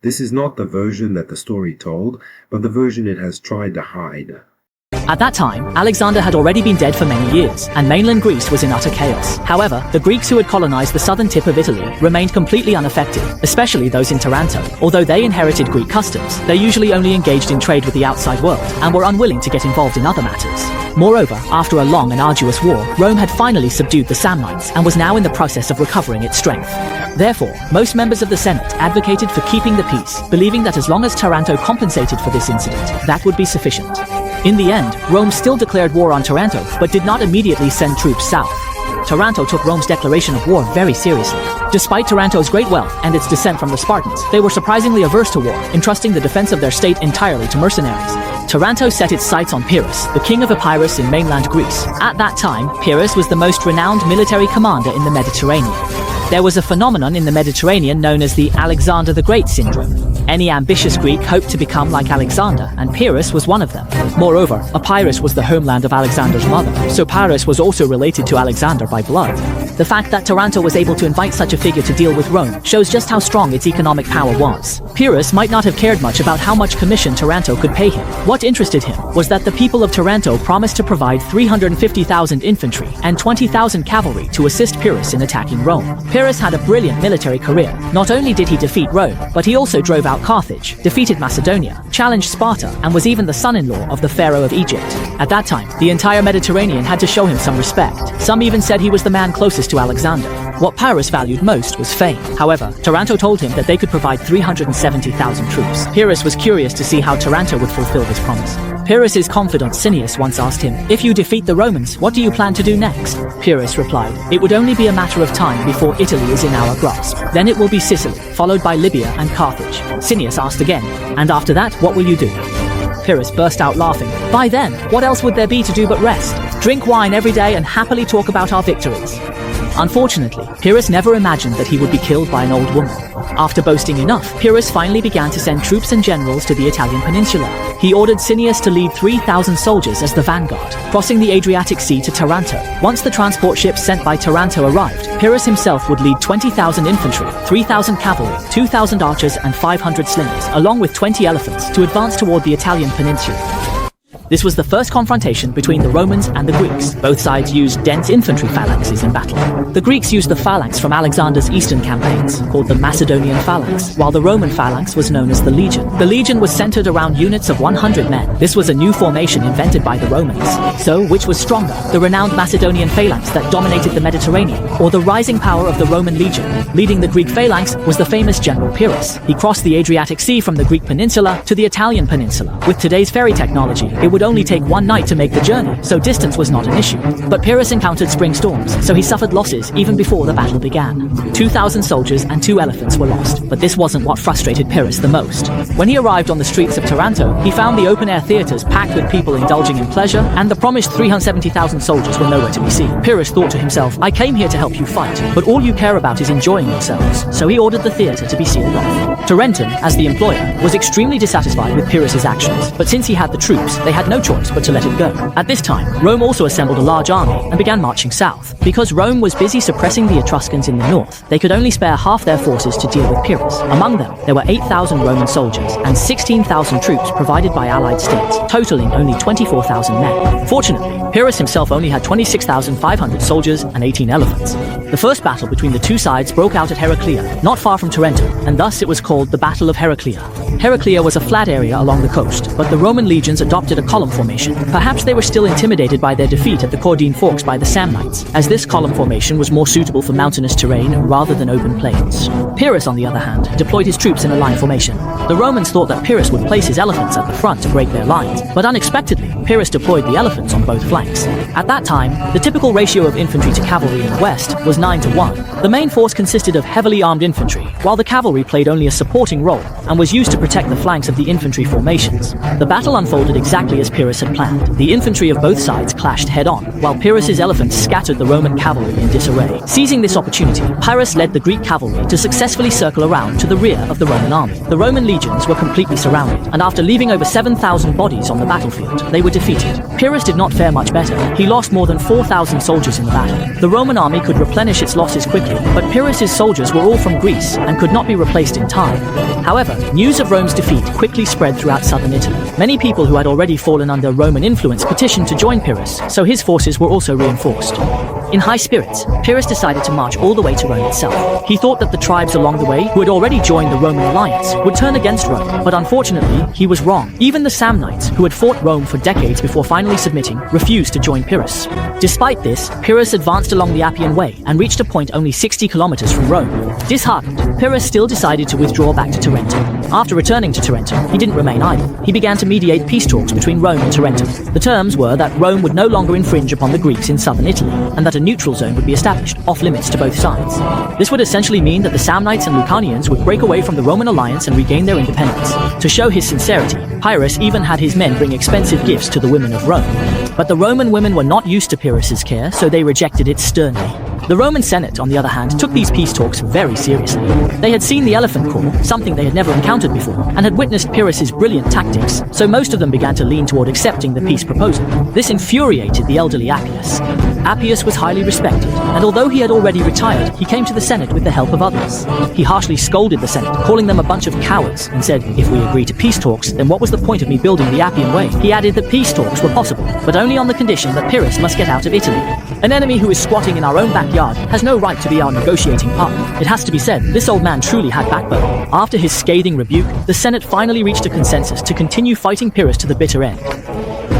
This is not the version that the story told, but the version it has tried to hide. At that time, Alexander had already been dead for many years, and mainland Greece was in utter chaos. However, the Greeks who had colonized the southern tip of Italy remained completely unaffected, especially those in Taranto. Although they inherited Greek customs, they usually only engaged in trade with the outside world, and were unwilling to get involved in other matters. Moreover, after a long and arduous war, Rome had finally subdued the Samnites, and was now in the process of recovering its strength. Therefore, most members of the Senate advocated for keeping the peace, believing that as long as Taranto compensated for this incident, that would be sufficient. In the end, Rome still declared war on Taranto, but did not immediately send troops south. Taranto took Rome's declaration of war very seriously. Despite Taranto's great wealth and its descent from the Spartans, they were surprisingly averse to war, entrusting the defense of their state entirely to mercenaries. Taranto set its sights on Pyrrhus, the king of Epirus in mainland Greece. At that time, Pyrrhus was the most renowned military commander in the Mediterranean. There was a phenomenon in the Mediterranean known as the Alexander the Great syndrome. Any ambitious Greek hoped to become like Alexander, and Pyrrhus was one of them. Moreover, Epirus was the homeland of Alexander's mother, so Pyrrhus was also related to Alexander by blood. The fact that Taranto was able to invite such a figure to deal with Rome shows just how strong its economic power was. Pyrrhus might not have cared much about how much commission Taranto could pay him. What interested him was that the people of Taranto promised to provide 350,000 infantry and 20,000 cavalry to assist Pyrrhus in attacking Rome. Pyrrhus had a brilliant military career. Not only did he defeat Rome, but he also drove out Carthage, defeated Macedonia, challenged Sparta, and was even the son-in-law of the pharaoh of Egypt. At that time, the entire Mediterranean had to show him some respect. Some even said he was the man closest to Alexander. What Pyrrhus valued most was fame. However, Taranto told him that they could provide 370,000 troops. Pyrrhus was curious to see how Taranto would fulfill this promise. Pyrrhus's confidant Cineas once asked him, "If you defeat the Romans, what do you plan to do next?" Pyrrhus replied, "It would only be a matter of time before Italy is in our grasp. Then it will be Sicily, followed by Libya and Carthage." Cineas asked again, "And after that, what will you do?" Pyrrhus burst out laughing. "By then, what else would there be to do but rest, drink wine every day and happily talk about our victories?" Unfortunately, Pyrrhus never imagined that he would be killed by an old woman. After boasting enough, Pyrrhus finally began to send troops and generals to the Italian peninsula. He ordered Cineas to lead 3,000 soldiers as the vanguard, crossing the Adriatic Sea to Taranto. Once the transport ships sent by Taranto arrived, Pyrrhus himself would lead 20,000 infantry, 3,000 cavalry, 2,000 archers and 500 slingers, along with 20 elephants, to advance toward the Italian peninsula. This was the first confrontation between the Romans and the Greeks. Both sides used dense infantry phalanxes in battle. The Greeks used the phalanx from Alexander's eastern campaigns, called the Macedonian phalanx, while the Roman phalanx was known as the legion. The legion was centered around units of 100 men. This was a new formation invented by the Romans. So, which was stronger, the renowned Macedonian phalanx that dominated the Mediterranean, or the rising power of the Roman legion? Leading the Greek phalanx was the famous general Pyrrhus. He crossed the Adriatic Sea from the Greek peninsula to the Italian peninsula. With today's ferry technology, it would only take one night to make the journey, so distance was not an issue. But Pyrrhus encountered spring storms, so he suffered losses even before the battle began. 2,000 soldiers and 2 elephants were lost, but this wasn't what frustrated Pyrrhus the most. When he arrived on the streets of Taranto, he found the open-air theaters packed with people indulging in pleasure, and the promised 370,000 soldiers were nowhere to be seen. Pyrrhus thought to himself, "I came here to help you fight, but all you care about is enjoying yourselves," so he ordered the theater to be sealed off. Tarentum, as the employer, was extremely dissatisfied with Pyrrhus's actions, but since he had the troops, they had no choice but to let it go. At this time, Rome also assembled a large army and began marching south. Because Rome was busy suppressing the Etruscans in the north, they could only spare half their forces to deal with Pyrrhus. Among them, there were 8,000 Roman soldiers and 16,000 troops provided by allied states, totaling only 24,000 men. Fortunately, Pyrrhus himself only had 26,500 soldiers and 18 elephants. The first battle between the two sides broke out at Heraclea, not far from Tarentum, and thus it was called the Battle of Heraclea. Heraclea was a flat area along the coast, but the Roman legions adopted a column formation. Perhaps they were still intimidated by their defeat at the Caudine Forks by the Samnites, as this column formation was more suitable for mountainous terrain rather than open plains. Pyrrhus, on the other hand, deployed his troops in a line formation. The Romans thought that Pyrrhus would place his elephants at the front to break their lines, but unexpectedly, Pyrrhus deployed the elephants on both flanks. At that time, the typical ratio of infantry to cavalry in the west was 9 to 1. The main force consisted of heavily armed infantry, while the cavalry played only a supporting role and was used to protect the flanks of the infantry formations. The battle unfolded exactly as Pyrrhus had planned. The infantry of both sides clashed head-on, while Pyrrhus's elephants scattered the Roman cavalry in disarray. Seizing this opportunity, Pyrrhus led the Greek cavalry to successfully circle around to the rear of the Roman army. The Roman legions were completely surrounded, and after leaving over 7,000 bodies on the battlefield, they were defeated. Pyrrhus did not fare much better. He lost more than 4,000 soldiers in the battle. The Roman army could replenish its losses quickly, but Pyrrhus's soldiers were all from Greece and could not be replaced in time. However, news of Rome's defeat quickly spread throughout southern Italy. Many people who had already fallen under Roman influence petitioned to join Pyrrhus, so his forces were also reinforced. In high spirits, Pyrrhus decided to march all the way to Rome itself. He thought that the tribes along the way, who had already joined the Roman alliance, would turn against Rome, but unfortunately, he was wrong. Even the Samnites, who had fought Rome for decades before finally submitting, refused to join Pyrrhus. Despite this, Pyrrhus advanced along the Appian Way and reached a point only 60 kilometers from Rome. Disheartened, Pyrrhus still decided to withdraw back to Tarentum. After returning to Tarentum, he didn't remain idle. He began to mediate peace talks between Rome and Tarentum. The terms were that Rome would no longer infringe upon the Greeks in southern Italy, and that a neutral zone would be established, off limits to both sides. This would essentially mean that the Samnites and Lucanians would break away from the Roman alliance and regain their independence. To show his sincerity, Pyrrhus even had his men bring expensive gifts to the women of Rome. But the Roman women were not used to Pyrrhus's care, so they rejected it sternly. The Roman Senate, on the other hand, took these peace talks very seriously. They had seen the Elephant Corps, something they had never encountered before, and had witnessed Pyrrhus's brilliant tactics, so most of them began to lean toward accepting the peace proposal. This infuriated the elderly Appius. Appius was highly respected, and although he had already retired, he came to the Senate with the help of others. He harshly scolded the Senate, calling them a bunch of cowards, and said, "If we agree to peace talks, then what was the point of me building the Appian Way?" He added that peace talks were possible, but only on the condition that Pyrrhus must get out of Italy. An enemy who is squatting in our own backyard has no right to be our negotiating partner. It has to be said, this old man truly had backbone. After his scathing rebuke, the Senate finally reached a consensus to continue fighting Pyrrhus to the bitter end.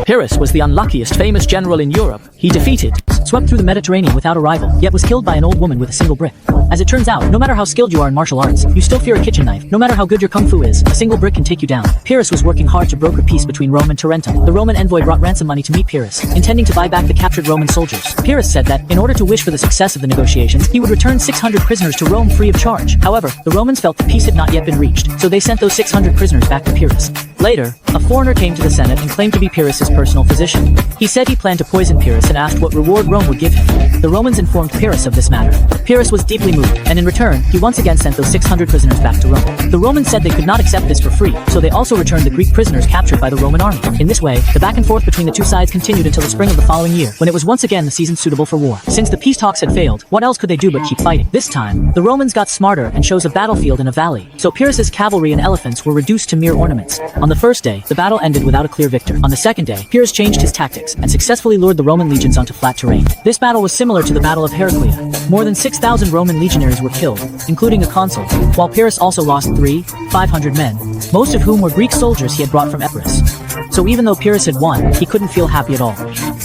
Pyrrhus was the unluckiest famous general in Europe. He defeated, swept through the Mediterranean without a rival, yet was killed by an old woman with a single brick. As it turns out, no matter how skilled you are in martial arts, you still fear a kitchen knife. No matter how good your kung fu is, a single brick can take you down. Pyrrhus was working hard to broker peace between Rome and Tarentum. The Roman envoy brought ransom money to meet Pyrrhus, intending to buy back the captured Roman soldiers. Pyrrhus said that, in order to wish for the success of the negotiations, he would return 600 prisoners to Rome free of charge. However, the Romans felt the peace had not yet been reached, so they sent those 600 prisoners back to Pyrrhus. Later, a foreigner came to the Senate and claimed to be Pyrrhus's personal physician. He said he planned to poison Pyrrhus and asked what reward Rome would give him. The Romans informed Pyrrhus of this matter. Pyrrhus was deeply moved, and in return, he once again sent those 600 prisoners back to Rome. The Romans said they could not accept this for free, so they also returned the Greek prisoners captured by the Roman army. In this way, the back and forth between the two sides continued until the spring of the following year, when it was once again the season suitable for war. Since the peace talks had failed, what else could they do but keep fighting? This time, the Romans got smarter and chose a battlefield in a valley, so Pyrrhus's cavalry and elephants were reduced to mere ornaments. On the first day, the battle ended without a clear victor. On the second day, Pyrrhus changed his tactics and successfully lured the Roman legions onto flat terrain. This battle was similar to the Battle of Heraclea. More than 6,000 Roman legionaries were killed, including a consul, while Pyrrhus also lost 500 men, most of whom were Greek soldiers he had brought from Epirus. So even though Pyrrhus had won, he couldn't feel happy at all.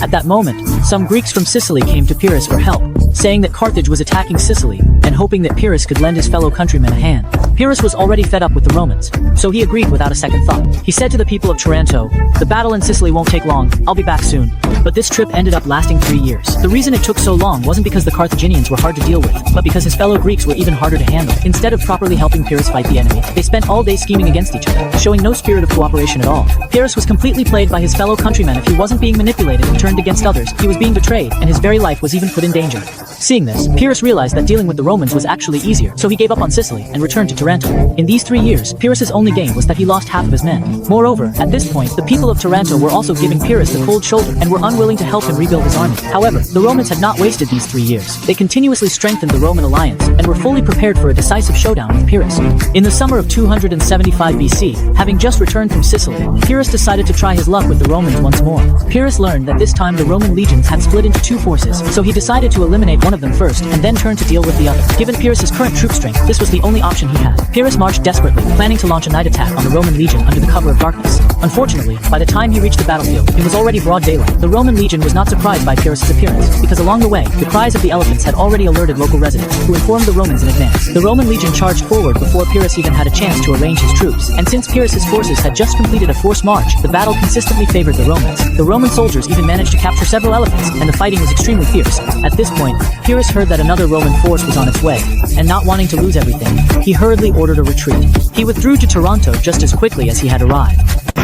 At that moment, some Greeks from Sicily came to Pyrrhus for help, saying that Carthage was attacking Sicily, and hoping that Pyrrhus could lend his fellow countrymen a hand. Pyrrhus was already fed up with the Romans, so he agreed without a second thought. He said to the people of Taranto, "The battle in Sicily won't take long, I'll be back soon." But this trip ended up lasting 3 years. The reason it took so long wasn't because the Carthaginians were hard to deal with, but because his fellow Greeks were even harder to handle. Instead of properly helping Pyrrhus fight the enemy, they spent all day scheming against each other, showing no spirit of cooperation at all. Pyrrhus was completely played by his fellow countrymen. If he wasn't being manipulated and turned against others, he was being betrayed, and his very life was even put in danger. Seeing this, Pyrrhus realized that dealing with the Romans was actually easier, so he gave up on Sicily and returned to Taranto. In these 3 years, Pyrrhus's only gain was that he lost half of his men. Moreover, at this point, the people of Taranto were also giving Pyrrhus the cold shoulder and were unwilling to help him rebuild his army. However, the Romans had not wasted these 3 years. They continuously strengthened the Roman alliance and were fully prepared for a decisive showdown with Pyrrhus. In the summer of 275 BC, having just returned from Sicily, Pyrrhus decided to try his luck with the Romans once more. Pyrrhus learned that this time the Roman legions had split into 2 forces, so he decided to eliminate one of them first and then turn to deal with the other. Given Pyrrhus's current troop strength, this was the only option he had. Pyrrhus marched desperately, planning to launch a night attack on the Roman legion under the cover of darkness. Unfortunately, by the time he reached the battlefield, it was already broad daylight. The Roman legion was not surprised by Pyrrhus's appearance, because along the way, the cries of the elephants had already alerted local residents, who informed the Romans in advance. The Roman legion charged forward before Pyrrhus even had a chance to arrange his troops, and since Pyrrhus's forces had just completed a forced march, the battle consistently favored the Romans. The Roman soldiers even managed to capture several elephants, and the fighting was extremely fierce. At this point, Pyrrhus heard that another Roman force was on its way, and not wanting to lose everything, he hurriedly ordered a retreat. He withdrew to Taranto just as quickly as he had arrived.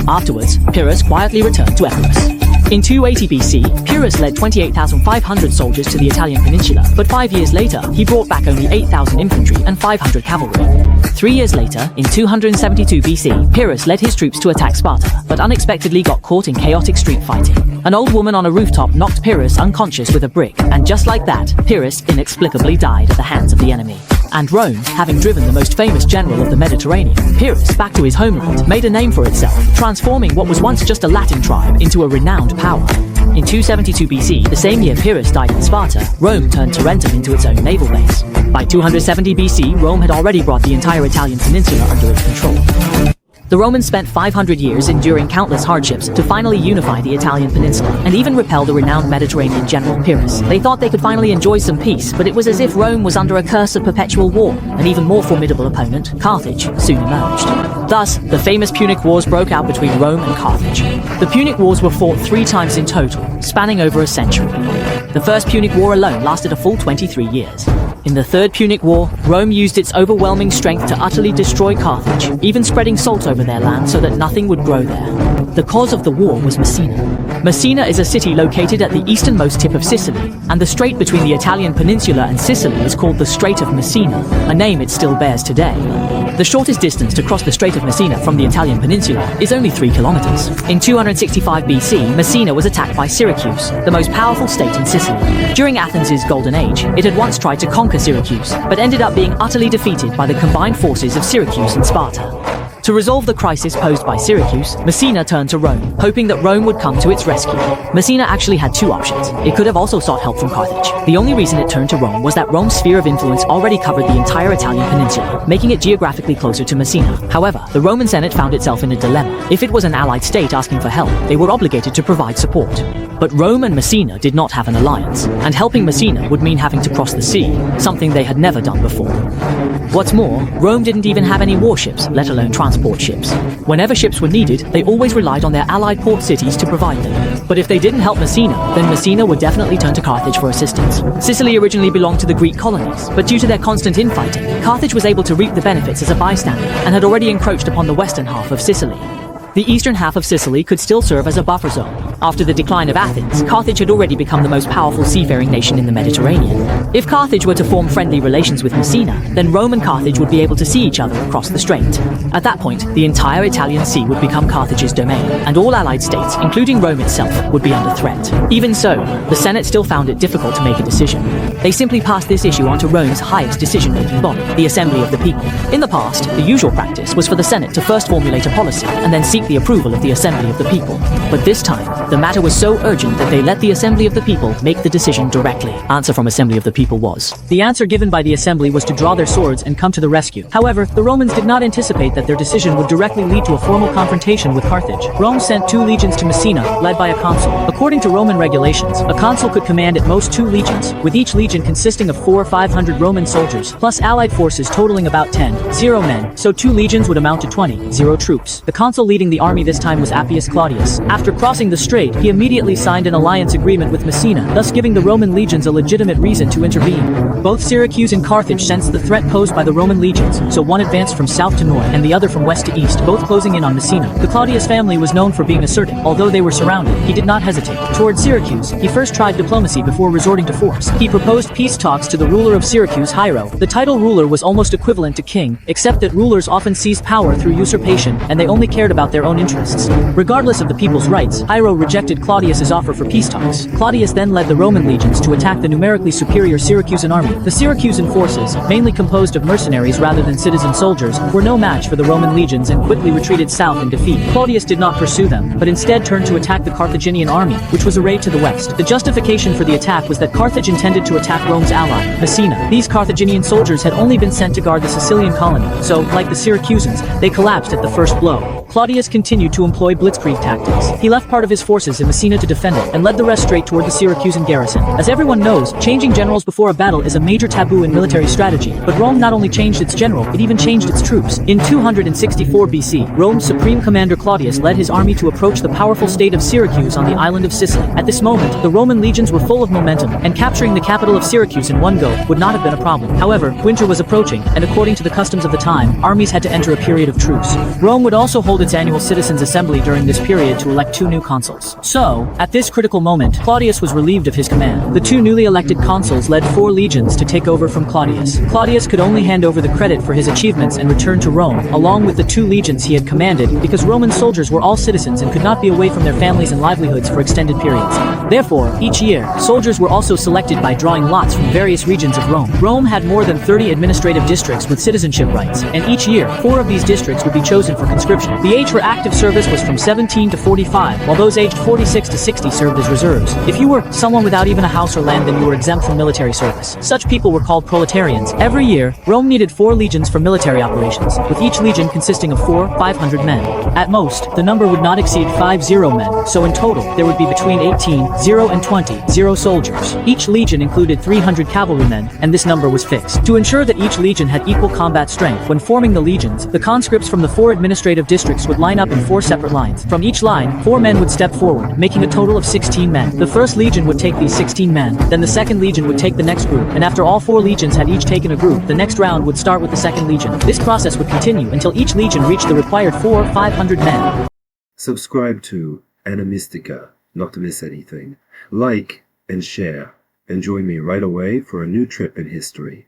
Afterwards, Pyrrhus quietly returned to Epirus. In 280 BC, Pyrrhus led 28,500 soldiers to the Italian peninsula, but 5 years later, he brought back only 8,000 infantry and 500 cavalry. 3 years later, in 272 BC, Pyrrhus led his troops to attack Sparta, but unexpectedly got caught in chaotic street fighting. An old woman on a rooftop knocked Pyrrhus unconscious with a brick, and just like that, Pyrrhus inexplicably died at the hands of the enemy. And Rome, having driven the most famous general of the Mediterranean, Pyrrhus, back to his homeland, made a name for itself, transforming what was once just a Latin tribe into a renowned power. In 272 BC, the same year Pyrrhus died in Sparta, Rome turned Tarentum into its own naval base. By 270 BC, Rome had already brought the entire Italian peninsula under its control. The Romans spent 500 years enduring countless hardships to finally unify the Italian peninsula, and even repel the renowned Mediterranean general Pyrrhus. They thought they could finally enjoy some peace, but it was as if Rome was under a curse of perpetual war. An even more formidable opponent, Carthage, soon emerged. Thus, the famous Punic Wars broke out between Rome and Carthage. The Punic Wars were fought 3 times in total, spanning over a century. The First Punic War alone lasted a full 23 years. In the Third Punic War, Rome used its overwhelming strength to utterly destroy Carthage, even spreading salt over their land so that nothing would grow there. The cause of the war was Messina. Messina is a city located at the easternmost tip of Sicily, and the strait between the Italian peninsula and Sicily is called the Strait of Messina, a name it still bears today. The shortest distance to cross the Strait of Messina from the Italian peninsula is only 3 kilometers. In 265 BC, Messina was attacked by Syracuse, the most powerful state in Sicily. During Athens' golden age, it had once tried to conquer Syracuse, but ended up being utterly defeated by the combined forces of Syracuse and Sparta. To resolve the crisis posed by Syracuse, Messina turned to Rome, hoping that Rome would come to its rescue. Messina actually had 2 options. It could have also sought help from Carthage. The only reason it turned to Rome was that Rome's sphere of influence already covered the entire Italian peninsula, making it geographically closer to Messina. However, the Roman Senate found itself in a dilemma. If it was an allied state asking for help, they were obligated to provide support. But Rome and Messina did not have an alliance, and helping Messina would mean having to cross the sea, something they had never done before. What's more, Rome didn't even have any warships, let alone transport ships. Whenever ships were needed, they always relied on their allied port cities to provide them. But if they didn't help Messina, then Messina would definitely turn to Carthage for assistance. Sicily originally belonged to the Greek colonies, but due to their constant infighting, Carthage was able to reap the benefits as a bystander, and had already encroached upon the western half of Sicily. The eastern half of Sicily could still serve as a buffer zone. After the decline of Athens, Carthage had already become the most powerful seafaring nation in the Mediterranean. If Carthage were to form friendly relations with Messina, then Rome and Carthage would be able to see each other across the strait. At that point, the entire Italian sea would become Carthage's domain, and all allied states, including Rome itself, would be under threat. Even so, the Senate still found it difficult to make a decision. They simply passed this issue onto Rome's highest decision-making body, the Assembly of the People. In the past, the usual practice was for the Senate to first formulate a policy, and then seek the approval of the Assembly of the People. But this time, the matter was so urgent that they let the Assembly of the People make the decision directly. Answer from Assembly of the People was: the answer given by the Assembly was to draw their swords and come to the rescue. However, the Romans did not anticipate that their decision would directly lead to a formal confrontation with Carthage. Rome sent 2 legions to Messina, led by a consul. According to Roman regulations, a consul could command at most 2 legions, with each legion consisting of 400 or 500 Roman soldiers, plus allied forces totaling about 0 men, so 2 legions would amount to 0 troops. The consul leading the army this time was Appius Claudius. After crossing the strait, he immediately signed an alliance agreement with Messina, thus giving the Roman legions a legitimate reason to intervene. Both Syracuse and Carthage sensed the threat posed by the Roman legions, so one advanced from south to north and the other from west to east, both closing in on Messina. The Claudius family was known for being assertive. Although they were surrounded, he did not hesitate. Towards Syracuse, he first tried diplomacy before resorting to force. He proposed peace talks to the ruler of Syracuse, Hiero. The title ruler was almost equivalent to king, except that rulers often seized power through usurpation, and they only cared about their own interests. Regardless of the people's rights, Hiero rejected Claudius's offer for peace talks. Claudius then led the Roman legions to attack the numerically superior Syracusan army. The Syracusan forces, mainly composed of mercenaries rather than citizen soldiers, were no match for the Roman legions and quickly retreated south in defeat. Claudius did not pursue them, but instead turned to attack the Carthaginian army, which was arrayed to the west. The justification for the attack was that Carthage intended to attack Rome's ally, Messina. These Carthaginian soldiers had only been sent to guard the Sicilian colony, so, like the Syracusans, they collapsed at the first blow. Claudius continued to employ blitzkrieg tactics. He left part of his forces in Messina to defend it, and led the rest straight toward the Syracusan garrison. As everyone knows, changing generals before a battle is a major taboo in military strategy, but Rome not only changed its general, it even changed its troops. In 264 BC, Rome's supreme commander Claudius led his army to approach the powerful state of Syracuse on the island of Sicily. At this moment, the Roman legions were full of momentum, and capturing the capital of Syracuse in one go would not have been a problem. However, winter was approaching, and according to the customs of the time, armies had to enter a period of truce. Rome would also hold its annual citizens' assembly during this period to elect 2 new consuls. So, at this critical moment, Claudius was relieved of his command. The 2 newly elected consuls led 4 legions to take over from Claudius. Claudius could only hand over the credit for his achievements and return to Rome, along with the 2 legions he had commanded, because Roman soldiers were all citizens and could not be away from their families and livelihoods for extended periods. Therefore, each year, soldiers were also selected by drawing lots from various regions of Rome. Rome had more than 30 administrative districts with citizenship rights, and each year, 4 of these districts would be chosen for conscription. The age for active service was from 17 to 45, while those aged 46 to 60 served as reserves. If you were someone without even a house or land, then you were exempt from military service. Such people were called proletarians. Every year, Rome needed 4 legions for military operations, with each legion consisting of 500 men. At most, the number would not exceed 50 men, so in total, there would be between 18 and 20 soldiers. Each legion included 300 cavalrymen, and this number was fixed. To ensure that each legion had equal combat strength, when forming the legions, the conscripts from the 4 administrative districts would line up in 4 separate lines. From each line, 4 men would step forward, making a total of 16 men. The first legion would take these 16 men, then the second legion would take the next group, and after all 4 legions had each taken a group, the next round would start with the second legion. This process would continue until each legion reached the required 500 men. Subscribe to Animystika not to miss anything. Like and share, and join me right away for a new trip in history.